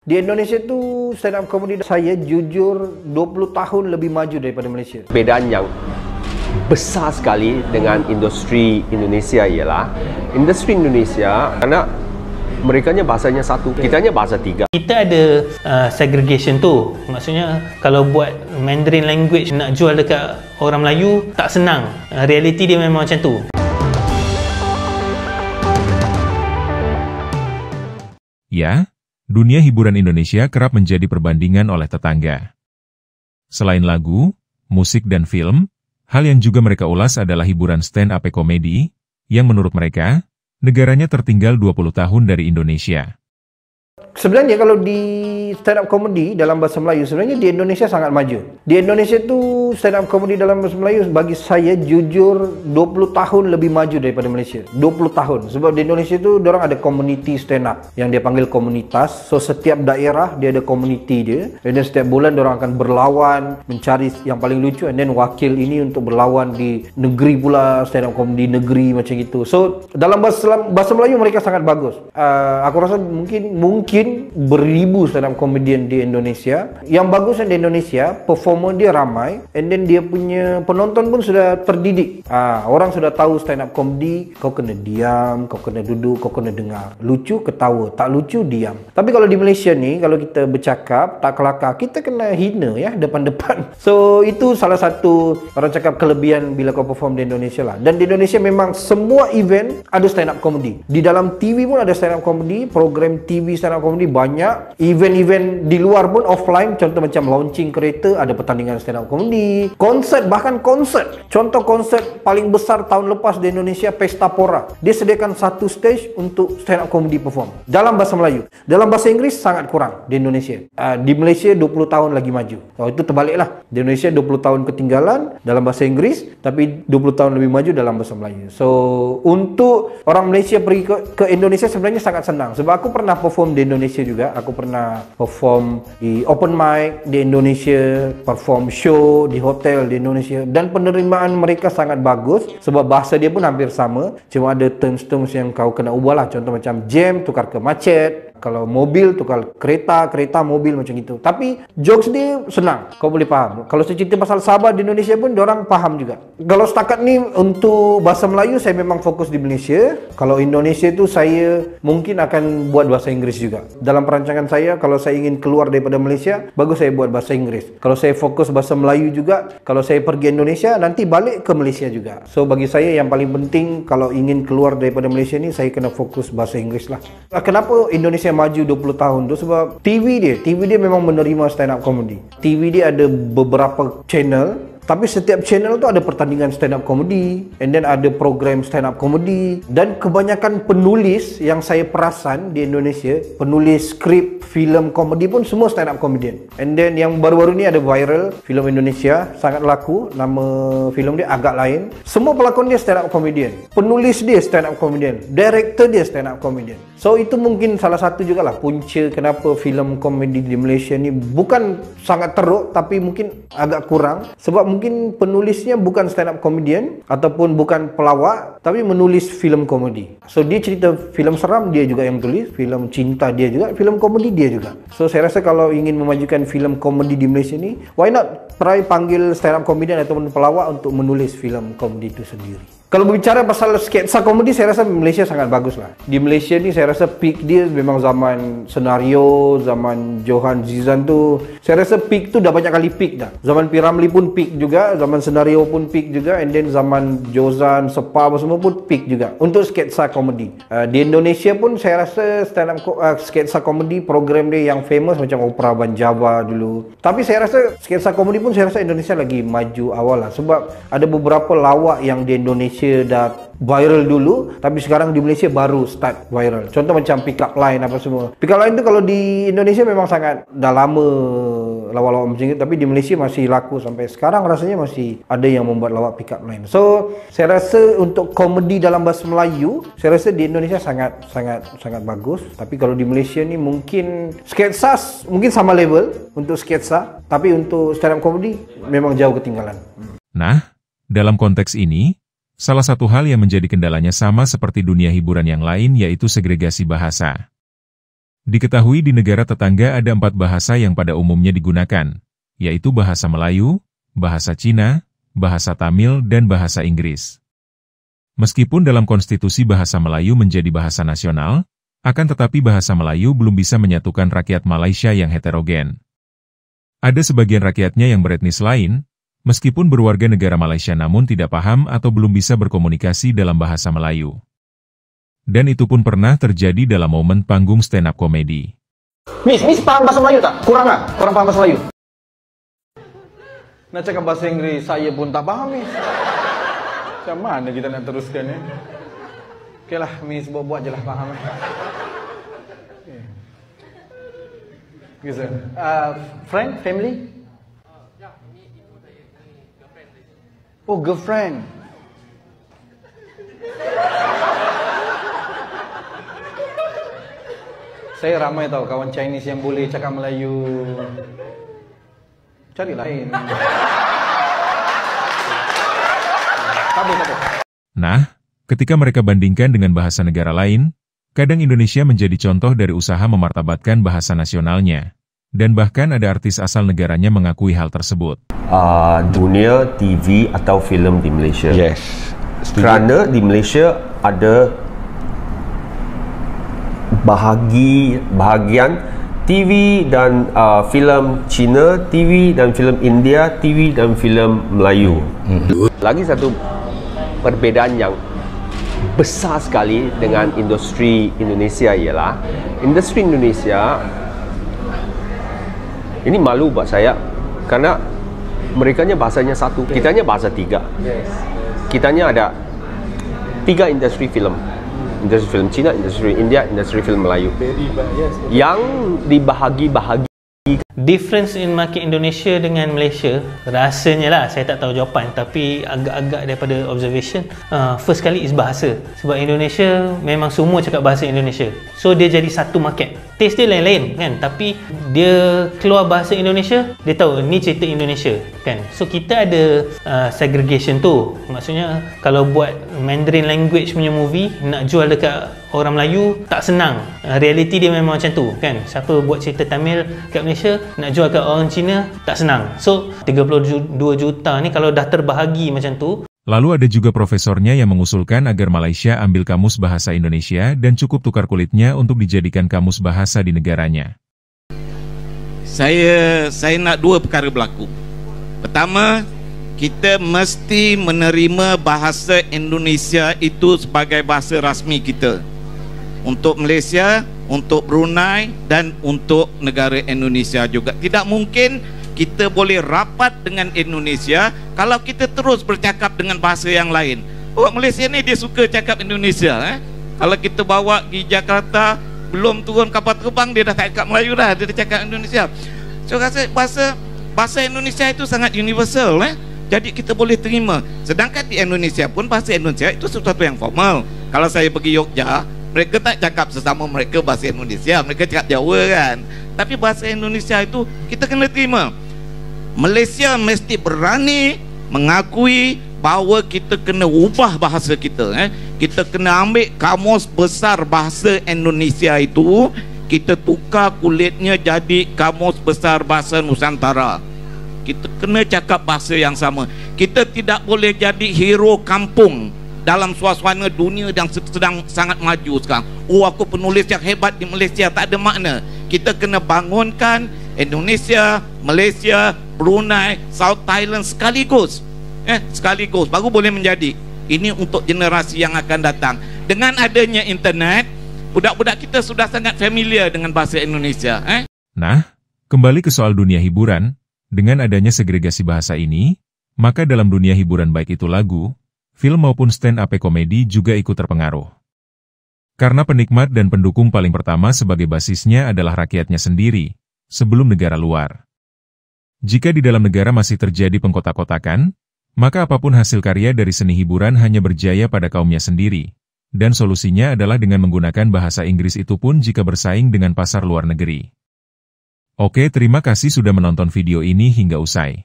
Di Indonesia tu stand up comedy saya jujur 20 tahun lebih maju daripada Malaysia. Perbezaan yang besar sekali dengan industri Indonesia ialah industri Indonesia kerana merekanya bahasanya satu, kitanya bahasa tiga. Kita ada segregation tu. Maksudnya kalau buat Mandarin language nak jual dekat orang Melayu tak senang. Realiti dia memang macam tu. Ya, dunia hiburan Indonesia kerap menjadi perbandingan oleh tetangga. Selain lagu, musik dan film, hal yang juga mereka ulas adalah hiburan stand-up komedi, yang menurut mereka, negaranya tertinggal 20 tahun dari Indonesia. Sebenarnya kalau di stand up comedy dalam bahasa Melayu, sebenarnya di Indonesia sangat maju. Di Indonesia tu stand up comedy dalam bahasa Melayu bagi saya jujur 20 tahun lebih maju daripada Malaysia. 20 tahun. Sebab di Indonesia tu diorang ada community stand up yang dia panggil komunitas. So setiap daerah dia ada community dia. Dan setiap bulan diorang akan berlawan mencari yang paling lucu, and then wakil ini untuk berlawan di negeri pula, stand up comedy negeri macam gitu. So dalam bahasa Melayu mereka sangat bagus. Aku rasa mungkin beribu stand up comedian di Indonesia. Yang bagusnya di Indonesia, performer dia ramai, and then dia punya penonton pun sudah terdidik. Orang sudah tahu stand up comedy, kau kena diam, kau kena duduk, kau kena dengar. Lucu, ketawa. Tak lucu, diam. Tapi kalau di Malaysia ni, kalau kita bercakap tak kelakar, kita kena hina ya depan-depan. So itu salah satu orang cakap kelebihan bila kau perform di Indonesia lah. Dan di Indonesia memang semua event ada stand up comedy. Di dalam TV pun ada stand up comedy, program TV stand up comedy banyak. Event-event di luar pun offline, contoh macam launching kereta ada pertandingan stand up comedy, konsert, bahkan konsert. Contoh konsert paling besar tahun lepas di Indonesia, Pesta Pora. Dia sediakan satu stage untuk stand up comedy perform dalam bahasa Melayu. Dalam bahasa Inggeris sangat kurang di Indonesia. Di Malaysia 20 tahun lagi maju. Itu terbaliklah. Di Indonesia 20 tahun ketinggalan dalam bahasa Inggeris, tapi 20 tahun lebih maju dalam bahasa Melayu. So untuk orang Malaysia pergi ke Indonesia sebenarnya sangat senang. Sebab aku pernah perform di Indonesia juga. Aku pernah perform di open mic di Indonesia, perform show di hotel di Indonesia, dan penerimaan mereka sangat bagus sebab bahasa dia pun hampir sama, cuma ada terms-terms yang kau kena ubah lah. Contoh macam jam tukar ke macet, kalau mobil tukar kereta, kereta mobil, macam itu. Tapi jokes dia senang, kau boleh faham. Kalau saya cerita pasal Sabah di Indonesia pun diorang faham juga. Kalau setakat ni untuk bahasa Melayu saya memang fokus di Malaysia. Kalau Indonesia tu saya mungkin akan buat bahasa Inggeris juga. Dalam perancangan saya, kalau saya ingin keluar daripada Malaysia, bagus saya buat bahasa Inggeris. Kalau saya fokus bahasa Melayu juga, kalau saya pergi Indonesia nanti balik ke Malaysia juga. So bagi saya yang paling penting kalau ingin keluar daripada Malaysia ni, saya kena fokus bahasa Inggeris lah. Kenapa Indonesia maju 20 tahun tu? Sebab TV dia memang menerima stand up comedy. TV dia ada beberapa channel, tapi setiap channel tu ada pertandingan stand up comedy, and then ada program stand up comedy. Dan kebanyakan penulis yang saya perasan di Indonesia, penulis skrip filem komedi pun semua stand up comedian. And then yang baru-baru ni ada viral filem Indonesia sangat laku, nama filem dia Agak Lain. Semua pelakon dia stand up comedian, penulis dia stand up comedian, director dia stand up comedian. So itu mungkin salah satu jugalah punca kenapa filem komedi di Malaysia ni bukan sangat teruk, tapi mungkin agak kurang. Sebab mungkin penulisnya bukan stand up comedian ataupun bukan pelawak, tapi menulis filem komedi. So dia cerita filem seram dia juga yang tulis, filem cinta dia juga, filem komedi dia juga. So saya rasa kalau ingin memajukan filem komedi di Malaysia ni, why not try panggil stand up comedian ataupun pelawak untuk menulis filem komedi itu sendiri. Kalau berbicara pasal sketsa komedi, saya rasa Malaysia sangat bagus lah. Di Malaysia ni saya rasa peak dia memang zaman senario, zaman Johan Zizan tu. Saya rasa peak tu dah banyak kali peak dah. Zaman P. Ramlee pun peak juga, zaman senario pun peak juga, and then zaman Jozan, Sepa semua pun peak juga untuk sketsa komedi. Di Indonesia pun saya rasa stand up sketsa komedi program dia yang famous macam Opera Banjava dulu. Tapi saya rasa sketsa komedi pun saya rasa Indonesia lagi maju awal lah. Sebab ada beberapa lawak yang di Indonesia dah viral dulu, tapi sekarang di Malaysia baru start viral. Contoh macam Pick Up Line apa semua. Pick Up Line tu kalau di Indonesia memang sangat dah lama lawak-lawak macam itu, tapi di Malaysia masih laku sampai sekarang. Rasanya masih ada yang membuat lawak Pick Up Line. So saya rasa untuk komedi dalam bahasa Melayu, saya rasa di Indonesia sangat bagus. Tapi kalau di Malaysia ni mungkin sketsa mungkin sama level untuk sketsa, tapi untuk stand up comedy memang jauh ketinggalan. Nah, dalam konteks ini, salah satu hal yang menjadi kendalanya sama seperti dunia hiburan yang lain, yaitu segregasi bahasa. Diketahui di negara tetangga ada 4 bahasa yang pada umumnya digunakan, yaitu bahasa Melayu, bahasa Cina, bahasa Tamil, dan bahasa Inggris. Meskipun dalam konstitusi bahasa Melayu menjadi bahasa nasional, akan tetapi bahasa Melayu belum bisa menyatukan rakyat Malaysia yang heterogen. Ada sebagian rakyatnya yang beretnis lain, meskipun berwarga negara Malaysia namun tidak paham atau belum bisa berkomunikasi dalam bahasa Melayu. Dan itu pun pernah terjadi dalam momen panggung stand-up komedi. Miss paham bahasa Melayu tak? Kurang tak? Kurang paham bahasa Melayu? Nak cakap bahasa Inggris, saya pun tak paham, Miss. Macam mana kita nak teruskan, ya? Okey lah, Miss, buat je lah, faham. Okay, sir. Friend, family? Oh, girlfriend. Saya ramai tahu kawan Chinese yang boleh cakap Melayu. Cari lain. Tabu. Nah, ketika mereka bandingkan dengan bahasa negara lain, kadang Indonesia menjadi contoh dari usaha memartabatkan bahasa nasionalnya. Dan bahkan ada artis asal negaranya mengakui hal tersebut. Dunia TV atau filem di Malaysia. Yes. Kerana di Malaysia ada bahagian TV dan filem Cina, TV dan filem India, TV dan filem Melayu. Lagi satu perbezaan yang besar sekali dengan industri Indonesia ialah industri Indonesia ini malu buat saya kerana merekanya bahasanya satu, kitanya bahasa 3. Kitanya ada 3 industri filem. Industri film Cina, industri India, industri film Melayu. Yang dibahagi-bahagi. Difference in market Indonesia dengan Malaysia, rasanya lah, saya tak tahu jawapan, tapi agak-agak daripada observation, first kali is bahasa. Sebab Indonesia memang semua cakap bahasa Indonesia. So dia jadi satu market. Taste dia lain-lain kan, tapi dia keluar bahasa Indonesia, dia tahu ni cerita Indonesia kan. So kita ada segregation tu. Maksudnya kalau buat Mandarin language punya movie nak jual dekat orang Melayu tak senang. Reality dia memang macam tu kan. Siapa buat cerita Tamil kat Malaysia nak jual kat orang Cina tak senang. So 32 juta ni kalau dah terbahagi macam tu. Lalu ada juga profesornya yang mengusulkan agar Malaysia ambil kamus bahasa Indonesia dan cukup tukar kulitnya untuk dijadikan kamus bahasa di negaranya. Saya nak 2 perkara berlaku. Pertama, kita mesti menerima bahasa Indonesia itu sebagai bahasa rasmi kita. Untuk Malaysia, untuk Brunei dan untuk negara Indonesia juga. Tidak mungkin kita boleh rapat dengan Indonesia kalau kita terus bercakap dengan bahasa yang lain. Orang Malaysia ni dia suka cakap Indonesia. Kalau kita bawa pergi Jakarta, belum turun kapal terbang dia dah tak cakap Melayu dah, dia dah cakap Indonesia. So rasa bahasa Indonesia itu sangat universal. Jadi kita boleh terima. Sedangkan di Indonesia pun bahasa Indonesia itu sesuatu yang formal. Kalau saya pergi Yogyakarta, mereka tak cakap sesama mereka bahasa Indonesia, mereka cakap Jawa kan. Tapi bahasa Indonesia itu kita kena terima. Malaysia mesti berani mengakui bahawa kita kena ubah bahasa kita. Kita kena ambil kamus besar bahasa Indonesia itu, kita tukar kulitnya jadi kamus besar bahasa Nusantara. Kita kena cakap bahasa yang sama. Kita tidak boleh jadi hero kampung dalam suasana dunia yang sedang sangat maju sekarang. Oh, aku penulis yang hebat di Malaysia, tak ada makna. Kita kena bangunkan Indonesia, Malaysia, Brunei, South Thailand sekaligus. Sekaligus baru boleh menjadi. Ini untuk generasi yang akan datang. Dengan adanya internet, budak-budak kita sudah sangat familiar dengan bahasa Indonesia. Nah, kembali ke soal dunia hiburan, dengan adanya segregasi bahasa ini, maka dalam dunia hiburan baik itu lagu, film maupun stand-up komedi juga ikut terpengaruh. Karena penikmat dan pendukung paling pertama sebagai basisnya adalah rakyatnya sendiri, sebelum negara luar. Jika di dalam negara masih terjadi pengkotak-kotakan, maka apapun hasil karya dari seni hiburan hanya berjaya pada kaumnya sendiri. Dan solusinya adalah dengan menggunakan bahasa Inggris itu pun jika bersaing dengan pasar luar negeri. Oke, terima kasih sudah menonton video ini hingga usai.